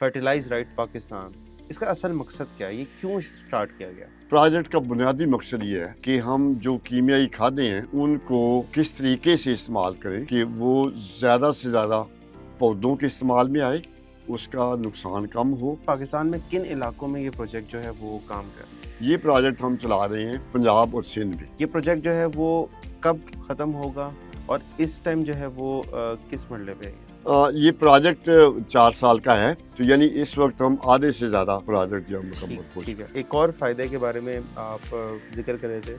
Fertilise right Pakistan, इसका असल मकसद क्या है? ये क्यों स्टार्ट किया गया? प्रोजेक्ट का बुनियादी मकसद ये है कि हम जो कीमियाई खादें हैं उनको किस तरीके से इस्तेमाल करें कि वो ज़्यादा से ज़्यादा पौधों के इस्तेमाल में आए, उसका नुकसान कम हो। पाकिस्तान में किन इलाकों में ये प्रोजेक्ट जो है वो काम कर रहा है? ये प्रोजेक्ट हम चला रहे हैं पंजाब और सिंध में। ये प्रोजेक्ट जो है वो कब ख़त्म होगा और इस टाइम जो है वो किस मरले पे है? ये प्रोजेक्ट 4 साल का है, तो यानी इस वक्त हम आधे से ज़्यादा प्रोजेक्ट जो मुकम्मल हो ठीक चुका है। एक और फ़ायदे के बारे में आप जिक्र कर रहे थे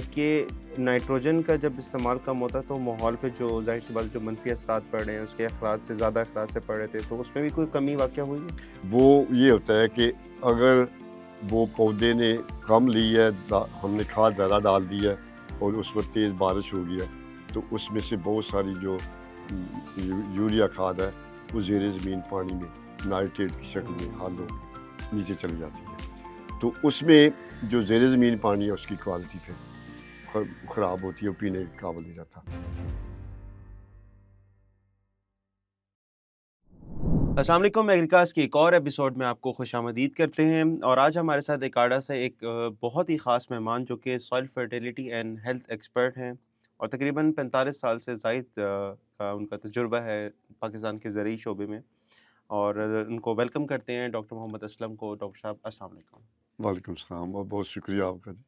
कि नाइट्रोजन का जब इस्तेमाल कम होता है तो माहौल पे जो ज़ाहिर सी बात जो मनफी असरात पड़ रहे हैं उसके अखराज से ज़्यादा अखराज से पड़ रहे थे, तो उसमें भी कोई कमी वाक़या हुई है? वो ये होता है कि अगर वो पौधे ने कम ली है, हमने खाद ज़्यादा डाल दी है और उस वक्त तेज़ बारिश हो गई है, तो उसमें से बहुत सारी जो यूरिया खाद है वो ज़ेरे ज़मीन पानी में नाइट्रेट की शक्ल में हाल हो नीचे चली जाती है। तो उसमें जो ज़ेरे ज़मीन पानी है उसकी क्वालिटी फिर ख़राब होती है, वो पीने के काबिल नहीं रहता। अस्सलाम वालेकुम, एग्रीकास्ट के एक और एपिसोड में आपको खुशामदीद करते हैं और आज हमारे साथ एकाडा से एक बहुत ही ख़ास मेहमान जो कि soil fertility and health expert हैं और तकरीबन 45 साल से ज़ायद का उनका तजुर्बा है पाकिस्तान के ज़रई शोबे में और उनको वेलकम करते हैं डॉक्टर मोहम्मद असलम को। डॉक्टर साहब अस्सलाम वालेकुम। वालेकुम सलाम और बहुत शुक्रिया आपका जी।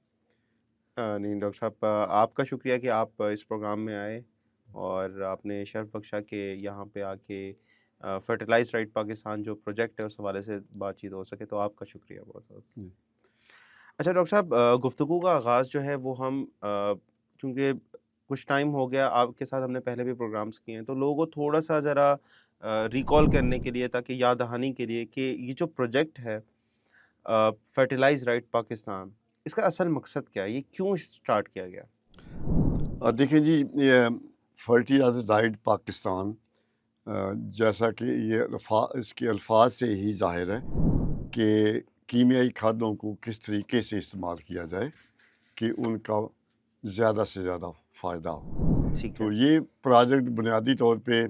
नहीं डॉक्टर साहब, आपका शुक्रिया कि आप इस प्रोग्राम में आए और आपने शर्फ बख्शा के यहाँ पे आके फर्टिलाइज राइट पाकिस्तान जो प्रोजेक्ट है उस हवाले से बातचीत हो सके, तो आपका शुक्रिया बहुत बहुत। जी। अच्छा डॉक्टर साहब, गुफ्तगू का आगाज़ जो है वो हम क्योंकि कुछ टाइम हो गया आपके साथ हमने पहले भी प्रोग्राम्स किए हैं, तो लोगों को थोड़ा सा ज़रा रिकॉल करने के लिए, ताकि याद दहानी के लिए कि ये जो प्रोजेक्ट है फर्टिलाइज राइट पाकिस्तान, इसका असल मकसद क्या है? ये क्यों स्टार्ट किया गया? देखिए जी, ये फर्टिलाइज़र राइट पाकिस्तान, जैसा कि ये इसके अल्फाज से ही ज़ाहिर है कि कीमियाई खादों को किस तरीके से इस्तेमाल किया जाए कि उनका ज़्यादा से ज़्यादा फ़ायदा हो। ठीक है। तो ये प्रोजेक्ट बुनियादी तौर पे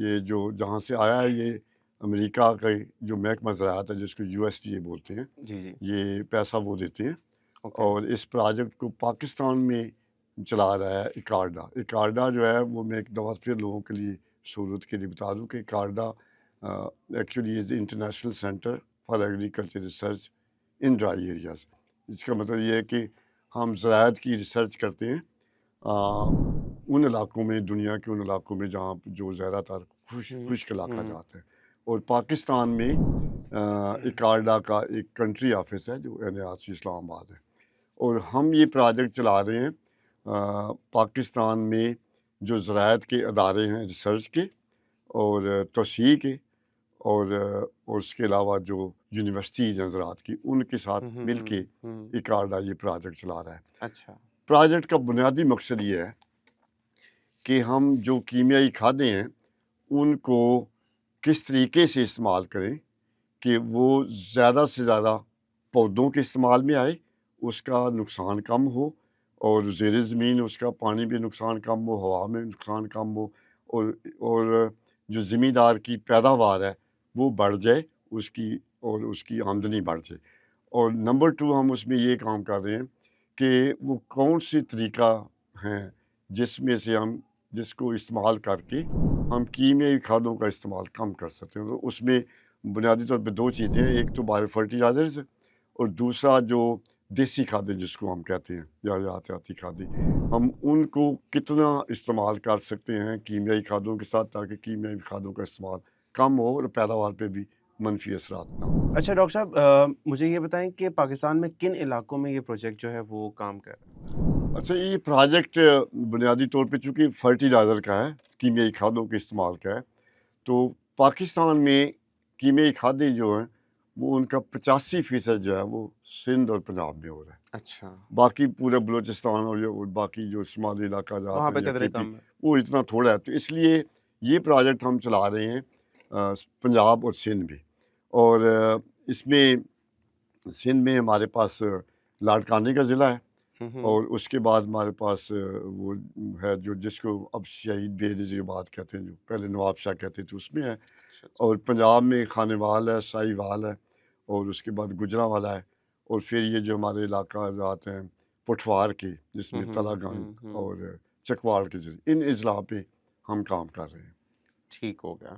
ये जो जहाँ से आया है, ये अमेरिका का जो महकमा ज़राअत है जिसको USDA बोलते हैं, जी, जी। ये पैसा वो देते हैं ओके। और इस प्रोजेक्ट को पाकिस्तान में चला रहा है इकार्डा। इकार्डा जो है वो मैं एक दफ़ा फिर लोगों के लिए सहूलत के लिए बता दूं कि ICARDA actually is international centre for agriculture research in dry areas. इसका मतलब ये है कि हम ज़राअत की रिसर्च करते हैं उन इलाकों में, दुनिया के उन इलाकों में जहाँ जो ज़्यादातर खुश्क इलाका हुँ। जाता है। और पाकिस्तान में इकार्डा का एक कंट्री ऑफिस है जो NARC इस्लामाबाद है और हम ये प्रोजेक्ट चला रहे हैं पाकिस्तान में जो ज़राअत के अदारे हैं रिसर्च के और तौसीक़ के और उसके अलावा जो यूनिवर्सिटीज़ हैं ज़राअत की, उनके साथ हुँ, हुँ, मिल के हुँ, हुँ। इकार्डा ये प्रोजेक्ट चला रहा है। अच्छा। प्रोजेक्ट का बुनियादी मकसद ये है कि हम जो कीमियाई खादें हैं उनको किस तरीके से इस्तेमाल करें कि वो ज़्यादा से ज़्यादा पौधों के इस्तेमाल में आए, उसका नुकसान कम हो और ज़ेरे ज़मीन उसका पानी भी नुकसान कम हो, हवा में नुकसान कम हो और जो ज़मींदार की पैदावार है वो बढ़ जाए उसकी और उसकी आमदनी बढ़ जाए। और नंबर 2 हम उसमें ये काम कर रहे हैं कि वो कौन सी तरीका हैं जिसमें से हम जिसको इस्तेमाल करके हम कीमियाई खादों का इस्तेमाल कम कर सकते हैं। तो उसमें बुनियादी तौर पे 2 चीज़ें हैं, एक तो बायो फर्टिलाइज़र्स और दूसरा जो देसी खादें जिसको हम कहते हैं या यातायाती खादें, हम उनको कितना इस्तेमाल कर सकते हैं कीमियाई खादों के साथ ताकि कीमियाई खादों का इस्तेमाल कम हो और पैदावार पे भी मनफी असरात ना हो। अच्छा डॉक्टर साहब, मुझे ये बताएँ कि पाकिस्तान में किन इलाकों में ये प्रोजेक्ट जो है वो काम कर रहा है? अच्छा, ये प्रोजेक्ट बुनियादी तौर पे चूँकि फर्टिलाइज़र का है, कीमियाई खादों के इस्तेमाल का है, तो पाकिस्तान में कीमियाई खादें जो हैं, वो उनका 85% जो है वो सिंध और पंजाब में हो रहा है। अच्छा, बाकी पूरे बलूचिस्तान और जो बाकी जो शुमाली इलाका जहाँ वहाँ पे पे या कदरे KP, कम है। वो इतना थोड़ा है। तो इसलिए ये प्रोजेक्ट हम चला रहे हैं पंजाब और सिंध में और इसमें सिंध में हमारे पास लाड़कानी का ज़िला है हुँ, हुँ। और उसके बाद हमारे पास वो है जो जिसको अब शहीद बेनज़ीर आबाद कहते हैं, जो पहले नवाब शाह कहते थे, उसमें है। اچھا اور پنجاب میں خانے وال ہے، سائی وال ہے، اور اس کے بعد گجرا والا ہے، اور پھر یہ جو ہمارے علاقہ جات ہیں پٹھوار کے جس میں تلا گنگ اور چکوال کے ذریعے ان اضلاع پہ ہم کام کر رہے ہیں۔ ٹھیک ہو گیا۔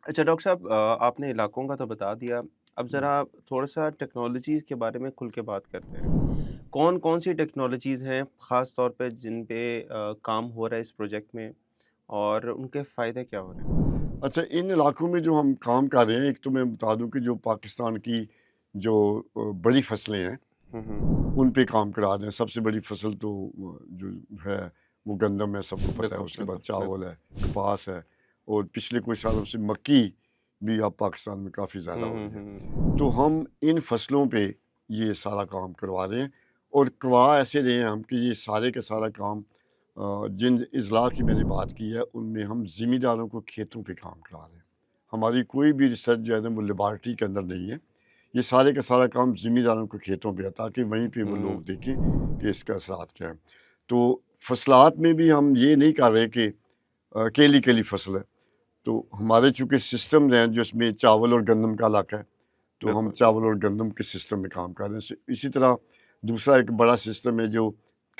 اچھا ڈاکٹر صاحب، آپ نے علاقوں کا تو بتا دیا، اب ذرا تھوڑا سا ٹیکنالوجیز کے بارے میں کھل کے بات کرتے ہیں۔ کون کون سی ٹیکنالوجیز ہیں خاص طور پہ جن پہ کام ہو رہا ہے اس پروجیکٹ میں، اور ان کے فائدے کیا ہو رہے ہیں؟ اچھا، ان علاقوں میں جو ہم کام کر رہے ہیں، ایک تو میں بتا دوں کہ جو پاکستان کی جو بڑی فصلیں ہیں ان پہ کام کرا رہے ہیں۔ سب سے بڑی فصل تو جو ہے وہ گندم ہے، سب کو پتہ ہے، اس کے بعد چاول ہے، کپاس ہے، اور پچھلے کوئی سالوں سے مکی بھی اب پاکستان میں کافی زیادہ ہو رہی ہے۔ تو ہم ان فصلوں پہ یہ سارا کام کروا رہے ہیں، اور کروا ایسے رہے ہیں ہم کہ یہ سارے کا سارا کام جن اضلاع کی میں نے بات کی ہے ان میں ہم ذمہ داروں کو کھیتوں پہ کام کرا رہے ہیں۔ ہماری کوئی بھی ریسرچ جو ہے نا وہ لیبارٹری کے اندر نہیں ہے، یہ سارے کا سارا کام ذمہ داروں کو کھیتوں پہ ہے، تاکہ وہیں پہ وہ لوگ دیکھیں کہ اس کا اثرات کیا ہے۔ تو فصلات میں بھی ہم یہ نہیں کر رہے کہ کیلی فصل ہے، تو ہمارے چونکہ سسٹم ہیں جس میں چاول اور گندم کا علاقہ ہے، تو ہم چاول اور گندم کے سسٹم میں کام کر رہے ہیں۔ اسی طرح دوسرا ایک بڑا سسٹم ہے جو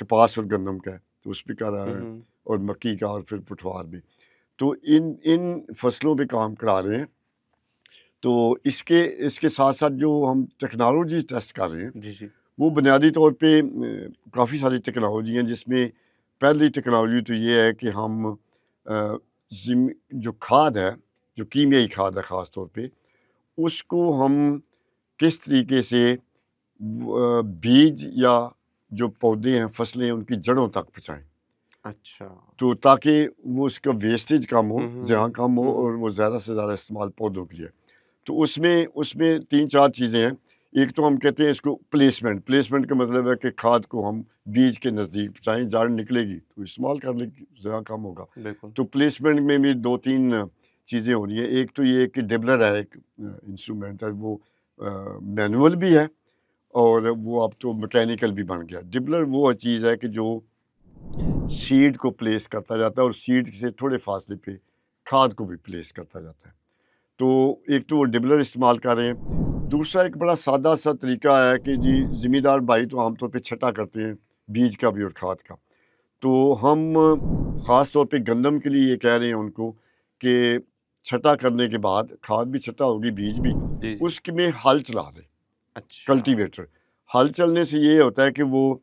کپاس اور گندم کا ہے، تو اس پہ کر رہے ہیں، اور مکی کا، اور پھر پٹھوار بھی۔ تو ان فصلوں پہ کام کرا رہے ہیں۔ تو اس کے ساتھ ساتھ جو ہم ٹیکنالوجی ٹیسٹ کر رہے ہیں جی وہ بنیادی طور پہ کافی ساری ٹیکنالوجی ہیں، جس میں پہلی ٹیکنالوجی تو یہ ہے کہ ہم جو کھاد ہے، جو کیمیائی کھاد ہے خاص طور پہ، اس کو ہم کس طریقے سے بیج یا جو پودے ہیں، فصلیں، ان کی جڑوں تک پہنچائیں۔ اچھا، تو تاکہ وہ اس کا ویسٹیج کم ہو، زیاں کم ہو، اور وہ زیادہ سے زیادہ استعمال پودوں کے لیے۔ تو اس میں 3-4 چیزیں ہیں۔ ایک تو ہم کہتے ہیں اس کو پلیسمنٹ کا مطلب ہے کہ کھاد کو ہم بیج کے نزدیک پہنچائیں، جڑ نکلے گی تو استعمال کر لے گی، زیاں کم ہوگا۔ بالکل۔ تو پلیسمنٹ میں بھی 2-3 چیزیں ہو رہی ہیں۔ ایک تو یہ کہ ڈبلر ہے، ایک انسٹرومنٹ ہے، وہ مینول بھی ہے، اور وہ اب تو میکینیکل بھی بن گیا۔ ڈبلر وہ چیز ہے کہ جو سیڈ کو پلیس کرتا جاتا ہے، اور سیڈ سے تھوڑے فاصلے پہ کھاد کو بھی پلیس کرتا جاتا ہے۔ تو ایک تو وہ ڈبلر استعمال کر رہے ہیں۔ دوسرا ایک بڑا سادہ سا طریقہ ہے کہ جی ذمہ دار بھائی تو عام طور پہ چھٹا کرتے ہیں، بیج کا بھی اور کھاد کا۔ تو ہم خاص طور پہ گندم کے لیے یہ کہہ رہے ہیں ان کو کہ چھٹا کرنے کے بعد کھاد بھی چھٹا ہوگی، بیج بھی، اس میں ہل چلا دیں، کلٹیویٹر۔ ہل چلنے سے یہ ہوتا ہے کہ وہ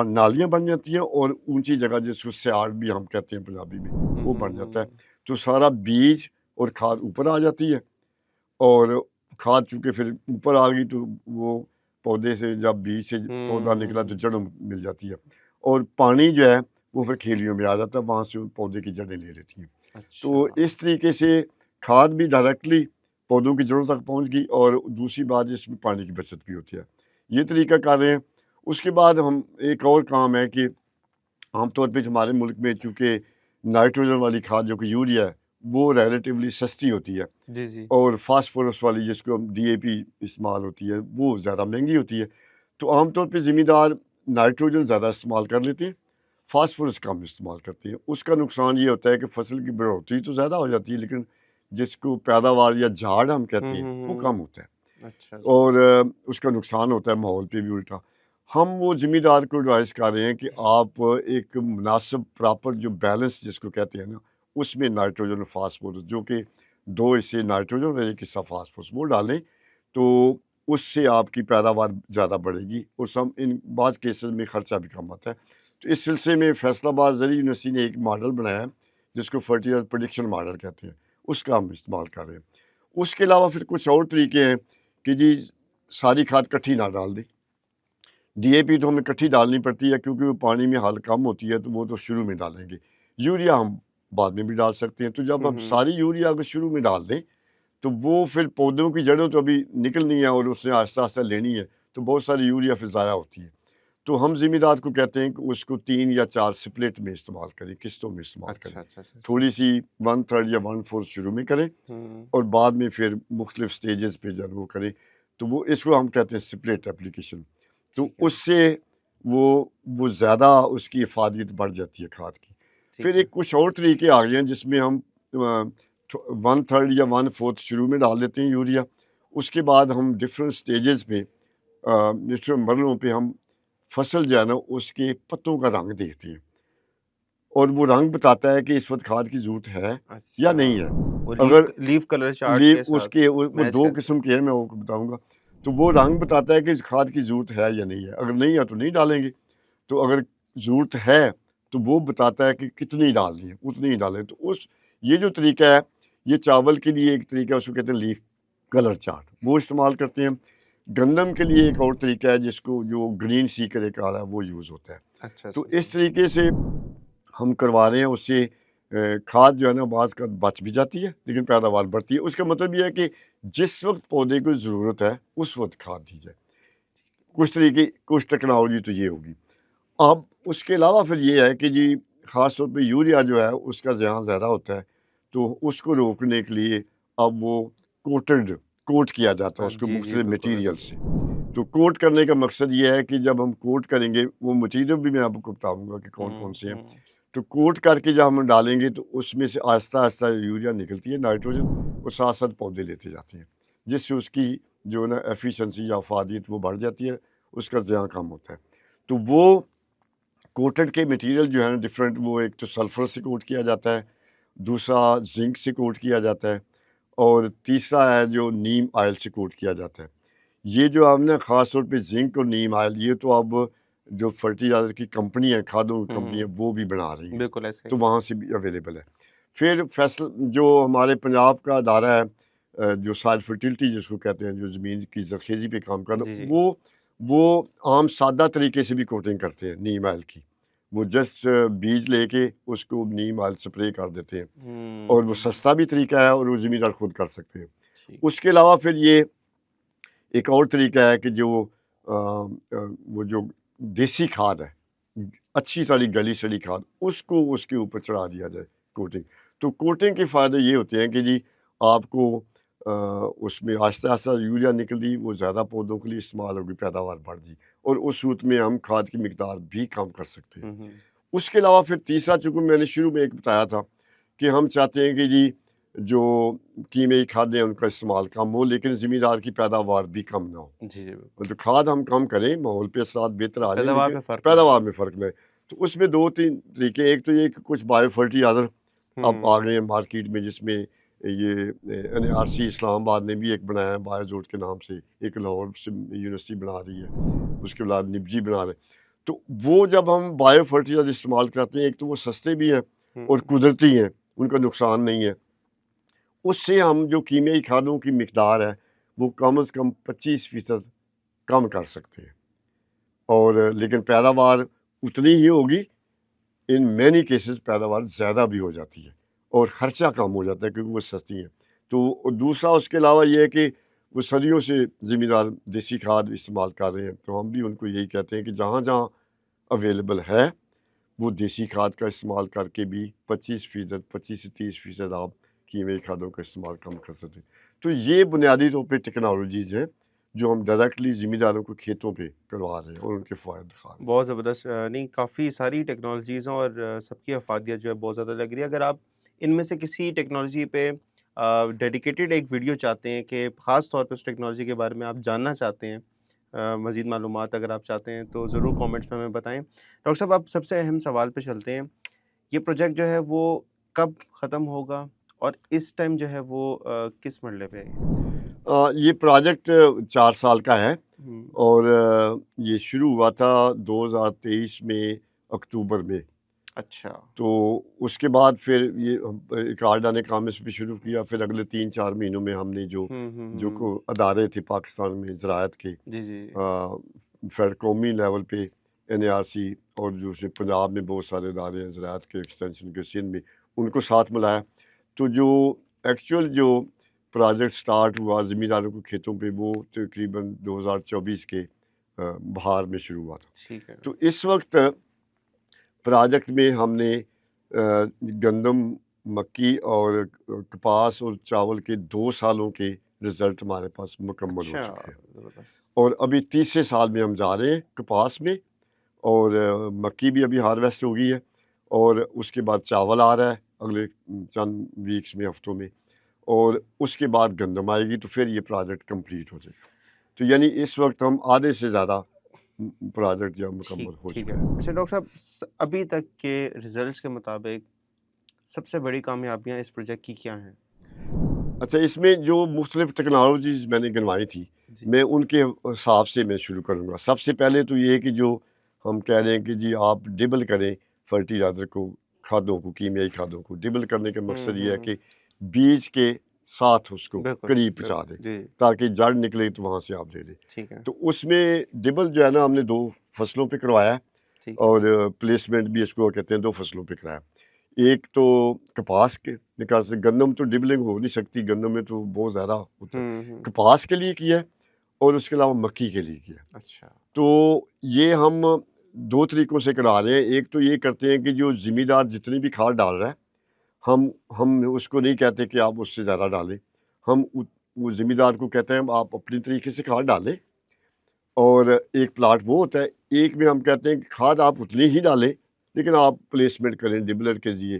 نالیاں بن جاتی ہیں، اور اونچی جگہ جس کو سیاڑ بھی ہم کہتے ہیں پنجابی میں، وہ بن جاتا ہے۔ تو سارا بیج اور کھاد اوپر آ جاتی ہے، اور کھاد چونکہ پھر اوپر آ گئی تو وہ پودے سے، جب بیج سے پودا نکلا تو جڑوں مل جاتی ہے، اور پانی جو ہے وہ پھر کھیلیوں میں آ جاتا ہے، وہاں سے پودے کی جڑیں لے لیتی ہیں۔ تو اس طریقے سے کھاد بھی ڈائریکٹلی پودوں کی جڑوں تک پہنچ گئی، اور دوسری بات اس میں پانی کی بچت بھی ہوتی ہے۔ یہ طریقہ کر رہے ہیں۔ اس کے بعد ہم ایک اور کام ہے کہ عام طور پہ ہمارے ملک میں چونکہ نائٹروجن والی کھاد جو کہ یوریا ہے وہ ریلیٹیولی سستی ہوتی ہے، جی اور فاسفورس والی جس کو ہم ڈی اے پی استعمال ہوتی ہے وہ زیادہ مہنگی ہوتی ہے۔ تو عام طور پہ ذمہ دار نائٹروجن زیادہ استعمال کر لیتے ہیں، فاسفورس کم استعمال کرتے ہیں۔ اس کا نقصان یہ ہوتا ہے کہ فصل کی بڑھوتری تو زیادہ ہو جاتی ہے، لیکن جس کو پیداوار یا جھاڑ ہم کہتے ہیں وہ کم ہوتا ہے، اور اس کا نقصان ہوتا ہے ماحول پہ بھی الٹا۔ ہم وہ ذمہ دار کو ایڈوائز کر رہے ہیں کہ آپ ایک مناسب پراپر جو بیلنس جس کو کہتے ہیں نا، اس میں نائٹروجن اور فاسفورس، جو کہ 2 حصے نائٹروجن اور 1 حصہ فاسفورس، وہ ڈالیں تو اس سے آپ کی پیداوار زیادہ بڑھے گی، اور ان بعض کیسز میں خرچہ بھی کم آتا ہے۔ تو اس سلسلے میں فیصل آباد زرعی یونیورسٹی نے ایک ماڈل بنایا ہے جس کو فرٹیلائزر پریڈکشن ماڈل کہتے ہیں، اس کا ہم استعمال کر رہے ہیں۔ اس کے علاوہ پھر کچھ اور طریقے ہیں کہ جی ساری کھاد کٹھی نہ ڈال دیں۔ ڈی اے پی تو ہمیں کٹھی ڈالنی پڑتی ہے کیونکہ وہ پانی میں حل کم ہوتی ہے، تو وہ تو شروع میں ڈالیں گے۔ یوریا ہم بعد میں بھی ڈال سکتے ہیں۔ تو جب ہم ساری یوریا اگر شروع میں ڈال دیں تو وہ پھر پودوں کی جڑوں تو ابھی نکلنی ہے، اور اس نے آہستہ آہستہ لینی ہے، تو بہت ساری یوریا پھر ضائع ہوتی ہے۔ تو ہم ذمہ دار کو کہتے ہیں کہ اس کو 3 یا 4 سپلٹ میں استعمال کریں، قسطوں میں استعمال کریں۔ تھوڑی سی 1/3 یا 1/4 شروع میں کریں، اور بعد میں پھر مختلف سٹیجز پہ جب وہ کریں، تو وہ اس کو ہم کہتے ہیں سپلٹ اپلیکیشن۔ تو اس سے وہ زیادہ اس کی افادیت بڑھ جاتی ہے کھاد کی۔ ठीक फिर है। एक कुछ और तरीके आ गए हैं जिसमें हम 1/3 या 1/4 शुरू में डाल देते हैं यूरिया, उसके बाद हम डिफरेंट स्टेजेस पे डिफरेंट मरलों पे हम फसल जो है ना उसके पत्तों का रंग देखते हैं, और वो रंग बताता है कि इस वक्त खाद की ज़रूरत है या अच्छा, नहीं है। वो अगर लीफ कलर चार्ट लीव के साथ उसके वो मैच 2 करते हैं। किस्म के हैं, मैं आपको बताऊँगा। तो वो रंग बताता है कि खाद की ज़रूरत है या नहीं है, अगर नहीं है तो नहीं डालेंगे, तो अगर ज़रूरत है तो वो बताता है कि कितनी डालनी है, उतनी ही डालें। तो उस ये जो तरीका है, ये चावल के लिए एक तरीका है, उसको कहते हैं लीफ कलर चार्ट, वो इस्तेमाल करते हैं। गंदम के लिए एक और तरीका है जिसको जो ग्रीन सीकर एक आ रहा है वो यूज़ होता है। अच्छा, तो अच्छा, इस अच्छा। तरीके से हम करवा रहे हैं, उससे खाद जो है ना बाज़ का बच भी जाती है लेकिन पैदावार बढ़ती है। उसका मतलब ये है कि जिस वक्त पौधे को ज़रूरत है उस वक्त खाद दी जाए। कुछ तरीके कुछ टेक्नोलॉजी तो ये होगी। अब उसके अलावा फिर ये है कि जी ख़ास तौर पे यूरिया जो है उसका ज़्यादा ज़्यादा होता है, तो उसको रोकने के लिए अब वो कोट किया जाता है उसको जी, जी, मुख्तलिफ बिल्कुल, मटीरियल बिल्कुल। से। तो कोट करने का मकसद ये है कि जब हम कोट करेंगे, वो मटीरियल भी मैं आपको बताऊँगा कि कौन-कौन से हैं। हुँ। तो कोट करके जब हम डालेंगे तो उसमें से आहिस्ता-आहिस्ता यूरिया निकलती है, नाइट्रोजन, और साथ-साथ पौधे लेते जाते हैं, जिससे उसकी जो ना एफिशिएंसी या अफादियत वो बढ़ जाती है, उसका ज़िया कम होता है। तो वो कोटेड के मटेरियल जो है ना डिफरेंट, वो एक तो सल्फ़र से कोट किया जाता है, दूसरा ज़िंक से कोट किया जाता है, और तीसरा है जो नीम ऑयल से कोट किया जाता है। ये जो अब ना ख़ास तौर पे ज़िंक और नीम ऑयल, ये तो अब जो फर्टिलाइज़र की कंपनी है, खादों की हुँ, कंपनी है, हुँ। वो भी बना रही हैं, बिल्कुल ऐसे तो ही। वहाँ से भी अवेलेबल है। फिर फैसल जो हमारे पंजाब का अदारा है जो सॉइल फर्टिलिटी जिसको कहते हैं, जो ज़मीन की ज़रख़ेज़ी पे काम कर रहा जी, है, जी। वो आम सादा तरीके से भी कोटिंग करते हैं नीम ऑयल की। वो जस्ट बीज लेके उसको नीम ऑयल स्प्रे कर देते हैं, और वो हुँ, सस्ता भी तरीका है और वो ज़मींदार खुद कर सकते हैं। ठीक। उसके अलावा फिर ये एक और तरीका है कि जो वो जो देसी खाद है, अच्छी सारी गली सड़ी खाद, उसको उसके ऊपर चढ़ा दिया जाए कोटिंग। तो कोटिंग के फ़ायदे ये होते हैं कि जी आपको उसमें आहिस्ता-आहिस्ता यूरिया निकली, वो ज़्यादा पौधों के लिए इस्तेमाल होगी, पैदावार बढ़ गई, और उस सूरत में हम खाद की मिकदार भी कम कर सकते हैं। हुँ, हुँ। उसके अलावा फिर तीसरा, चूँकि मैंने शुरू में एक बताया था कि हम चाहते हैं कि जी जो कीमियाई खादें हैं उनका इस्तेमाल कम हो, लेकिन ज़मींदार की पैदावार भी कम ना हो। जी, जी, बिल्कुल। मतलब खाद हम कम करें, माहौल पे असरात बेहतर आ जाएँ, पैदावार लेकिन में फ़र्क ना आए। पैदावार में फ़र्क ना आए। तो उसमें 2-3 तरीके, एक तो ये कि कुछ बायो फर्टिलाइज़र अब आ हुँ, गए हैं मार्केट में, जिसमें ये एनआरसी इस्लामाबाद ने भी एक बनाया है बायोज़ोट के नाम से, एक लाहौर से यूनिवर्सिटी बना रही है, उसके बाद निब्जी बना रहे हैं। तो वो जब हम बायो फर्टिलाइज़र इस्तेमाल करते हैं, एक तो वो सस्ते भी हैं और हुँ। कुदरती हैं, उनका नुकसान नहीं है। उससे हम जो कीमियाई खादों की मिकदार है, वो कम से कम 25% कम कर सकते हैं, और लेकिन पैदावार उतनी ही होगी, इन मैनी केसेस पैदावार ज़्यादा भी हो जाती है, और ख़र्चा कम हो जाता है क्योंकि वो सस्ती हैं। तो दूसरा उसके अलावा ये है कि वो सदियों से ज़मींदार देसी खाद इस्तेमाल कर रहे हैं, तो हम भी उनको यही कहते हैं कि जहाँ-जहाँ अवेलेबल है, वो देसी खाद का इस्तेमाल करके भी 25% 25 से 30% आप कीमियाई खादों का इस्तेमाल कम कर सकते हैं। तो ये बुनियादी तौर पे टेक्नोलॉजीज़ हैं, जो हम डायरेक्टली ज़मींदारों को खेतों पे करवा रहे हैं और उनके फ़ायदे दिखा रहे हैं। बहुत ज़बरदस्त नहीं काफ़ी सारी टेक्नोलॉजीज़ हैं और सबकी अफ़ादियत जो है बहुत ज़्यादा लग रही है। अगर आप इनमें से किसी टेक्नोलॉजी पे डेडिकेटेड एक वीडियो चाहते हैं कि ख़ास तौर पे उस टेक्नोलॉजी के बारे में आप जानना चाहते हैं मज़ीद मालूमात अगर आप चाहते हैं तो ज़रूर कमेंट्स में हमें बताएँ। डॉक्टर साहब आप सबसे अहम सवाल पे चलते हैं। ये प्रोजेक्ट जो है वो कब ख़त्म होगा और इस टाइम जो है वो किस मरहले पे है? ये प्रोजेक्ट 4 साल का है, हुँ, और ये शुरू हुआ था 2023 में अक्टूबर में। अच्छा। तो उसके बाद फिर ये एक आर्डाने काम इस पे शुरू किया, फिर अगले 3-4 महीनों में हमने जो हुँ, हुँ, जो हुँ। को अदारे थे पाकिस्तान में ज़राअत के, जी, जी। फिर कौमी लेवल पे एनएआरसी, और जो से पंजाब में बहुत सारे इदारे हैं ज़राअत के, एक्सटेंशन के, सिंध में, उनको साथ मिलाया। तो जो एक्चुअल जो प्रोजेक्ट स्टार्ट हुआ ज़मींदारों के खेतों पे, वो तकरीबन 2024 के बहार में शुरू हुआ था। ठीक है। तो इस वक्त प्रोजेक्ट में हमने गंदम, मक्की और कपास और चावल के 2 सालों के रिज़ल्ट हमारे पास मुकम्मल हो अच्छा, चुके हैं, ज़बरदस्त। और अभी तीसरे साल में हम जा रहे हैं कपास में, और मक्की भी अभी हार्वेस्ट हो गई है, اور اس کے بعد چاول آ رہا ہے اگلے چند ویکس میں، ہفتوں میں، اور اس کے بعد گندم آئے گی، تو پھر یہ پروجیکٹ کمپلیٹ ہو جائے گا. تو یعنی اس وقت ہم آدھے سے زیادہ پروجیکٹ جو مکمل ہو ٹھیک چکا ہے. ہے. اچھا ڈاکٹر صاحب، ابھی تک کے ریزلٹس کے مطابق سب سے بڑی کامیابیاں اس پروجیکٹ کی کیا ہیں؟ اچھا، اس میں جو مختلف ٹیکنالوجیز میں نے گنوائی تھی، جی. میں ان کے حساب سے میں شروع کروں گا. سب سے پہلے تو یہ کہ جو ہم کہہ رہے ہیں کہ جی آپ ڈبل کریں فرٹیلائزر کو، کھادوں کو، کیمیائی کھادوں کو. ڈبل کرنے کا مقصد یہ ہے کہ بیج کے ساتھ اس کو بالکل قریب پہنچا دیں جی. تاکہ جڑ نکلے تو وہاں سے آپ دے دیں. ٹھیک ہے. تو اس میں ڈبل جو ہے نا، ہم نے 2 فصلوں پہ کروایا ہے، ٹھیک ہے. اور پلیسمنٹ بھی اس کو کہتے ہیں 2 فصلوں پہ کرایا. ایک تو کپاس کے نکاح سے، گندم تو ڈبلنگ ہو نہیں سکتی، گندم میں تو بہت زیادہ ہوتا ہے. کپاس کے لیے کیا ہے، اور اس کے علاوہ مکھی کے لیے کیا. اچھا. تو یہ ہم 2 طریقوں سے کرا رہے ہیں. ایک تو یہ کرتے ہیں کہ جو ذمہ دار جتنی بھی کھاد ڈال رہا ہے، ہم اس کو نہیں کہتے کہ آپ اس سے زیادہ ڈالیں. ہم وہ ذمہ دار کو کہتے ہیں آپ اپنی طریقے سے کھاد ڈالیں. اور ایک پلاٹ وہ ہوتا ہے، ایک میں ہم کہتے ہیں کہ کھاد آپ اتنی ہی ڈالیں لیکن آپ پلیسمنٹ کریں ڈبلر کے ذریعے.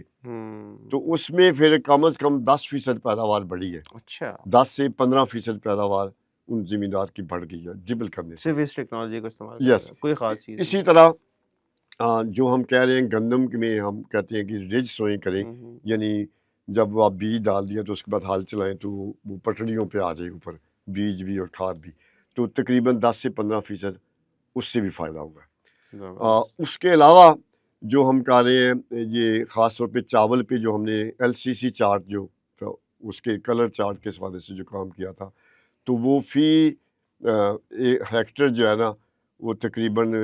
تو اس میں پھر کم از کم 10% پیداوار بڑھی ہے. اچھا. 10 سے 15% پیداوار ان زمین دار کی بڑھ گئی ہے ڈبل کرنے سے. صرف اس ٹیکنالوجی کو استعمال یس. کریں، کوئی خاص چیز اسی طرح جو ہم کہہ رہے ہیں گندم میں ہم کہتے ہیں کہ رج سوئیں کریں، یعنی جب آپ بیج ڈال دیا تو اس کے بعد ہل چلائیں تو وہ پٹڑیوں پہ آ جائے اوپر، بیج بھی اور کھاد بھی. تو تقریباً 10 سے 15% اس سے بھی فائدہ ہوگا. اس کے علاوہ جو ہم کہہ رہے ہیں، یہ خاص طور پہ چاول پہ جو ہم نے LCC چارٹ جو تھا، اس کے کلر چارٹ کے حوالے سے جو کام کیا تھا، تو وہ فی ہیکٹر جو ہے نا، وہ تقریباً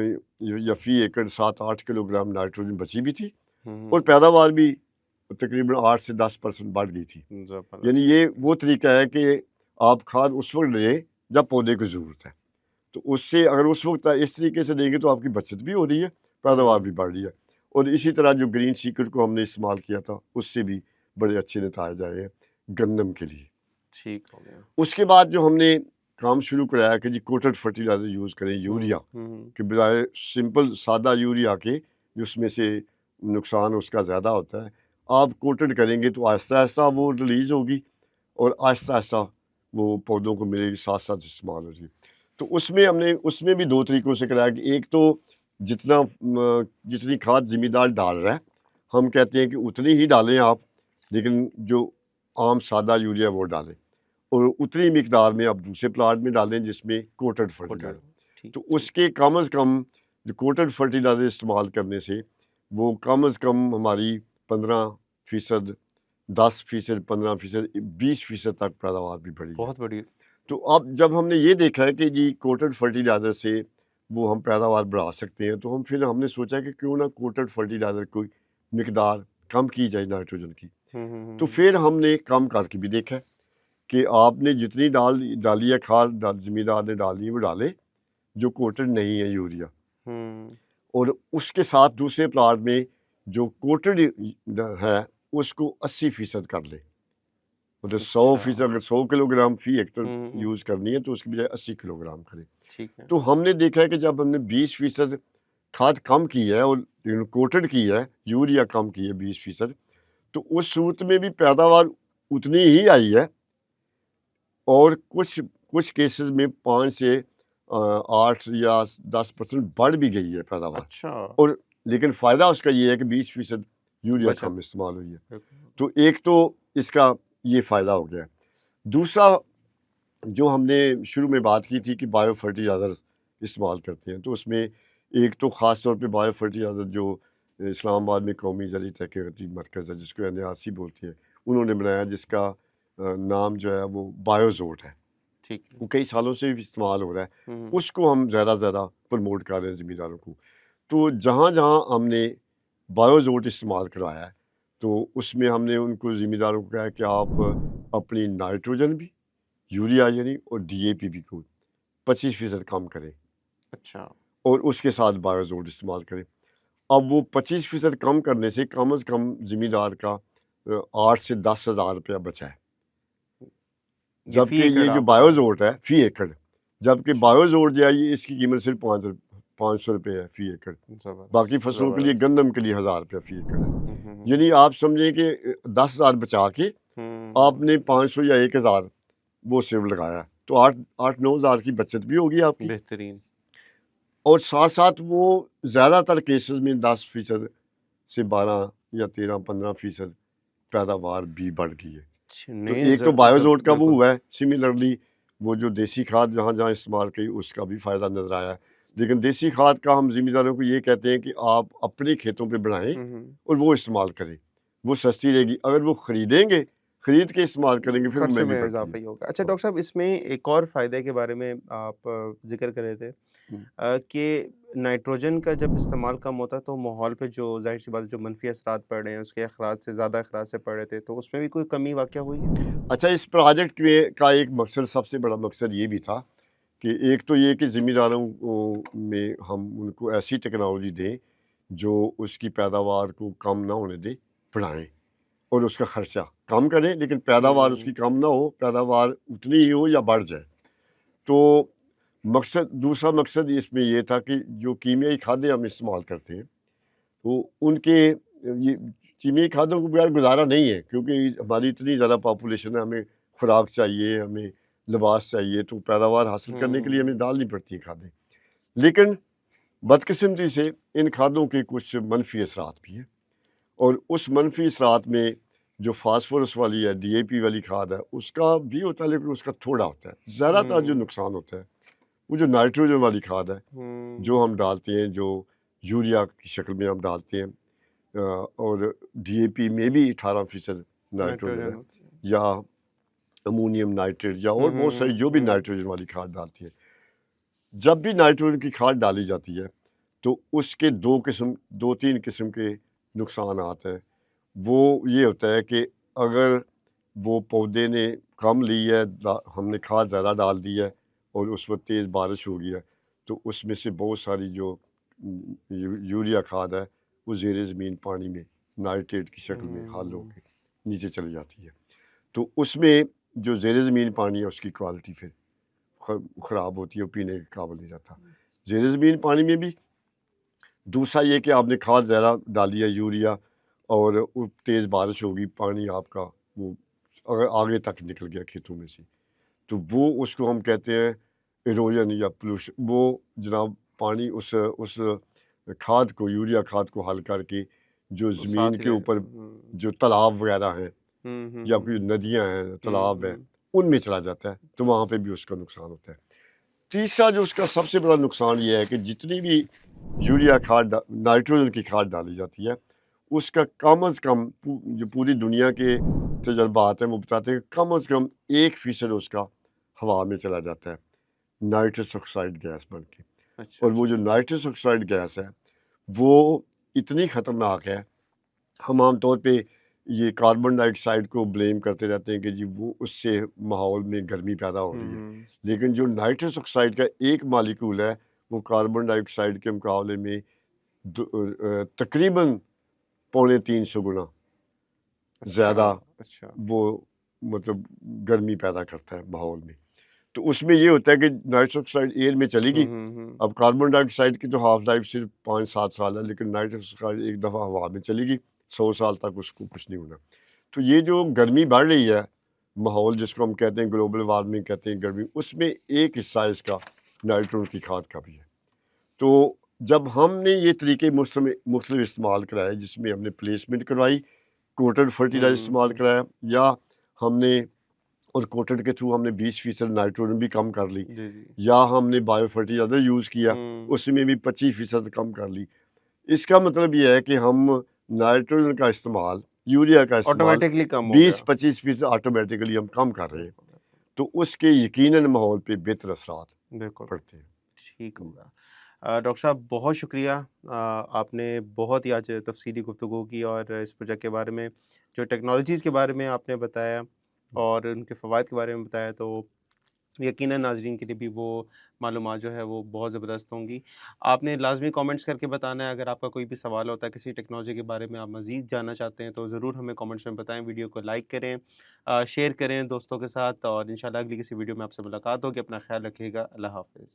یا فی ایکڑ 7-8 کلو گرام نائٹروجن بچی بھی تھی، اور پیداوار بھی تقریباً 8 سے 10% بڑھ گئی تھی. یعنی یہ وہ طریقہ ہے کہ آپ کھاد اس وقت لیں جب پودے کو ضرورت ہے. تو اس سے اگر اس وقت اس طریقے سے دیں گے تو آپ کی بچت بھی ہو رہی ہے، پیداوار بھی بڑھ رہی ہے. اور اسی طرح جو گرین سیکر کو ہم نے استعمال کیا تھا، اس سے بھی بڑے اچھے نتائج آئے ہیں گندم کے لیے. ٹھیک ہو گیا. اس کے بعد جو ہم نے کام شروع کرایا کہ جی کوٹڈ فرٹیلائزر یوز کریں، یوریا کے بجائے سمپل سادہ یوریا کے جس میں سے نقصان اس کا زیادہ ہوتا ہے. آپ کوٹڈ کریں گے تو آہستہ آہستہ وہ ریلیز ہوگی اور آہستہ آہستہ وہ پودوں کو ملے گی، ساتھ ساتھ استعمال ہو جائے. تو اس میں ہم نے اس میں بھی 2 طریقوں سے کرایا کہ ایک تو جتنی کھاد ذمہ دار ڈال رہا ہے، ہم کہتے ہیں کہ اتنی ہی ڈالیں آپ، لیکن جو عام سادہ یوریا وہ ڈالیں، اور اتنی مقدار میں آپ دوسرے پلاٹ میں ڈالیں جس میں کوٹڈ فرٹیلائزر. تو اس کے کم از کم جو کوٹڈ فرٹیلائزر استعمال کرنے سے وہ کم از کم ہماری 15%، 10%، 15%، 20% تک پیداوار بھی بڑھی ہے. بہت بڑی. تو اب جب ہم نے یہ دیکھا ہے کہ جی کوٹڈ فرٹیلائزر سے وہ ہم پیداوار بڑھا سکتے ہیں، تو ہم نے سوچا کہ کیوں نہ کوٹڈ فرٹیلائزر کی مقدار کم کی جائے نائٹروجن کی. تو پھر ہم نے کم کر کے بھی دیکھا کہ آپ نے جتنی ڈالی ہے کھاد زمین دار نے ڈالی ہے وہ ڈالے جو کوٹڈ نہیں ہے یوریا، اور اس کے ساتھ دوسرے پلاٹ میں جو کوٹڈ ہے اس کو 80% کر لے. مطلب 100%، اگر 100 کلو گرام فی ہیکٹر یوز کرنی ہے تو اس کی بجائے 80 کلو گرام کریں. تو ہم نے دیکھا ہے کہ جب ہم نے 20% کھاد کم کی ہے اور کوٹڈ کی ہے، یوریا کم کی ہے 20%، تو اس صورت میں بھی پیداوار اتنی ہی آئی ہے، اور کچھ کیسز میں 5 سے 8 یا 10% بڑھ بھی گئی ہے پیداوار. اور لیکن فائدہ اس کا یہ ہے کہ 20% یوریا کم استعمال ہوئی ہے. تو ایک تو اس کا یہ فائدہ ہو گیا. دوسرا جو ہم نے شروع میں بات کی تھی کہ بایو فرٹیلائزر استعمال کرتے ہیں، تو اس میں ایک تو خاص طور پہ بایو فرٹیلائزر جو اسلام آباد میں قومی زرعی تحقیقاتی مرکز ہے جس کو NIRC بولتے ہیں، انہوں نے بنایا، جس کا نام جو ہے وہ بایوزوٹ ہے. وہ کئی سالوں سے بھی استعمال ہو رہا ہے. اس کو ہم زیادہ پروموٹ کر رہے ہیں زمین داروں کو. تو جہاں ہم نے بایوزوٹ استعمال کروایا ہے، تو اس میں ہم نے ان کو ذمہ داروں کو کہا کہ آپ اپنی نائٹروجن بھی، یوریا یعنی، اور DAP بھی کو 25% کم کریں. اچھا. اور اس کے ساتھ بایوزوٹ استعمال کریں. اب وہ 25% کم کرنے سے کم از کم ذمہ دار کا 8 سے 10 ہزار روپیہ بچا ہے. جبکہ یہ جو بایوزوٹ ہے فی ایکڑ، جبکہ بایوزوٹ جو ہے اس کی قیمت صرف 500 रुपये है फी एकड़, ज़बरदस्त, बाकी फसलों के लिए ज़बरदस्त। गंदम के लिए 1000 रुपया फी एकड़ है। हुँ। यानी आप समझें कि 10,000 बचा के हुँ। आपने 500 या 1000 वो सिर्फ लगाया, तो 8-9 हज़ार की बचत भी होगी आपकी, बेहतरीन। और साथ साथ वो ज़्यादातर केसेस में 10% से 12 या 13-15% पैदावार भी बढ़ गई है। तो नहीं, एक तो बायोजोट का वो बिल्कुल। हुआ है, सिमिलरली वो जो देसी खाद जहाँ जहाँ इस्तेमाल की उसका भी फ़ायदा नज़र आया है। लेकिन देसी खाद का हम ज़िम्मेदारों को ये कहते हैं कि आप अपने खेतों पे बनाएं और वो इस्तेमाल करें, वो सस्ती रहेगी। अगर वो ख़रीदेंगे, ख़रीद के इस्तेमाल करेंगे, फिर वो खर्चे महंगी में पड़ती इज़ाफ़ा है। ही होगा। अच्छा हाँ। डॉक्टर साहब, इसमें एक और फ़ायदे के बारे में आप ज़िक्र कर रहे थे हुँ। कि नाइट्रोजन का जब इस्तेमाल कम होता है तो माहौल पे जो ज़ाहिर-सी बात है जो मनफ़ी असरात पड़ रहे हैं, उसके अखराज से ज़्यादा अखराज से पड़ रहे थे, तो उसमें भी कोई कमी वाक़या हुई है? अच्छा, इस प्रोजेक्ट में का एक मकसद, सबसे बड़ा मकसद ये भी था कि एक तो ये कि ज़िम्मेदारों को में हम उनको ऐसी टेक्नोलॉजी दें जो उसकी पैदावार को कम ना होने दें, बढ़ाएँ, और उसका खर्चा कम करें, लेकिन पैदावार उसकी कम ना हो, पैदावार उतनी ही हो या बढ़ जाए। तो दूसरा मकसद इसमें ये था कि जो कीमियाई खादें हम इस्तेमाल करते हैं, तो उनके ये कीमियाई खादों के बगैर गुजारा नहीं है, क्योंकि हमारी इतनी ज़्यादा पॉपुलेशन है, हमें खुराक चाहिए, हमें लिबास चाहिए, तो पैदावार हासिल करने के लिए हमें डालनी पड़ती हैं खादें। लेकिन बदकिस्मती से इन खादों के कुछ मनफी असरात भी हैं, और उस मनफी असरात में जो फास्फोरस वाली है, DAP वाली खाद है, उसका भी होता है, लेकिन उसका थोड़ा होता है। ज़्यादातर जो नुकसान होता है वो जो नाइट्रोजन वाली खाद है, जो हम डालते हैं, जो यूरिया की शक्ल में हम डालते हैं, और DAP में भी 18% नाइट्रोजन नाइट्रोजन है, होती है। या अमोनियम नाइट्रेट, या और बहुत सारी जो भी नाइट्रोजन वाली खाद डालती है। जब भी नाइट्रोजन की खाद डाली जाती है तो उसके 2-3 किस्म के नुकसान आते हैं। वो ये होता है कि अगर वो पौधे ने कम ली है, हमने खाद ज़्यादा डाल दी है और उस वक्त तेज़ बारिश हो गई है, तो उसमें से बहुत सारी जो यूरिया खाद है वो ज़ेरे ज़मीन पानी में नाइट्रेट की शक्ल में हल होकर नीचे चली जाती है। तो उसमें जो ज़ेरे ज़मीन पानी है उसकी क्वालिटी फिर ख़राब होती है, वो पीने के काबिल नहीं रहता। ज़ेरे ज़मीन पानी में भी दूसरा ये कि आपने खाद ज़्यादा डाली है, यूरिया, और तेज़ बारिश होगी, पानी आपका वो अगर आगे तक निकल गया खेतों में से, तो वो उसको हम कहते हैं इरोजन या पोल्यूशन। वो जनाब पानी उस खाद को, यूरिया खाद को हल करके जो वो ज़मीन साथ ही के रह ऊपर जो तालाब वगैरह हैं या कोई हुँ। नदियाँ हैं, तालाब हैं, उनमें चला जाता है, तो वहाँ पे भी उसका नुकसान होता है। तीसरा जो उसका सबसे बड़ा नुकसान ये है कि जितनी भी यूरिया खाद नाइट्रोजन की खाद डाली जाती है, उसका कम से कम जो पूरी दुनिया के तजर्बात हैं वो बताते हैं कि कम से कम 1% उसका हवा में चला जाता है, नाइट्रस ऑक्साइड गैस बन के। अच्छा, और वो जो नाइट्रस ऑक्साइड गैस है वो इतनी ख़तरनाक है, हम आम तौर पे ये कार्बन डाइऑक्साइड को ब्लेम करते रहते हैं कि जी वो उससे माहौल में गर्मी पैदा हो रही है, लेकिन जो नाइट्रस ऑक्साइड का एक मालिक्यूल है वो कार्बन डाइऑक्साइड के मुकाबले में तकरीबन 2.75 गुना ज़्यादा अच्छा। वो मतलब गर्मी पैदा करता है माहौल में। तो उसमें ये होता है कि नाइट्रस ऑक्साइड एयर में चलेगी, अब कार्बन डाइऑक्साइड की तो हाफ लाइफ सिर्फ 5-7 साल है, लेकिन नाइट्रस ऑक्साइड एक दफ़ा हवा में चलेगी, 100 साल तक उसको कुछ नहीं होना। तो ये जो गर्मी बढ़ रही है, माहौल जिसको हम कहते हैं ग्लोबल वार्मिंग कहते हैं गर्मी, उसमें एक हिस्सा इसका नाइट्रोजन की खाद का भी है। तो जब हमने ये तरीके मुख्तलिफ इस्तेमाल कराए, जिसमें हमने प्लेसमेंट करवाई, कोटेड फर्टिलाइजर इस्तेमाल कराया, या हमने और कोटेड के थ्रू हमने 20% नाइट्रोजन भी कम कर ली, या हमने बायो फर्टिलाइजर यूज़ किया, उसमें भी 25% कम कर ली। इसका मतलब ये है कि हम नाइट्रोजन का इस्तेमाल, यूरिया का इस्तेमाल ऑटोमेटिकली कम हो गया। 20-25% ऑटोमेटिकली हम कम कर रहे हैं, तो उसके यकीनन माहौल पे बेहतर असरात बिल्कुल, पड़ते हैं। ठीक होगा। डॉक्टर साहब बहुत शुक्रिया, आपने बहुत ही आज तफ़सीली गुफ्तगू की और इस प्रोजेक्ट के बारे में, जो टेक्नोलॉजीज़ के बारे में आपने बताया और उनके फ़वाइद के बारे में बताया, तो यकीनन नाज़रीन के लिए भी वो मालूमात जो है वो बहुत ज़बरदस्त होंगी। आपने लाज़मी कमेंट्स करके बताना है, अगर आपका कोई भी सवाल होता है किसी टेक्नोलॉजी के बारे में, आप मज़ीद जानना चाहते हैं, तो ज़रूर हमें कमेंट्स में बताएँ। वीडियो को लाइक करें, शेयर करें दोस्तों के साथ, और इंशाल्लाह अगली किसी वीडियो में आपसे मुलाकात होगी। अपना ख़्याल रखिएगा। अल्लाह हाफ़िज़।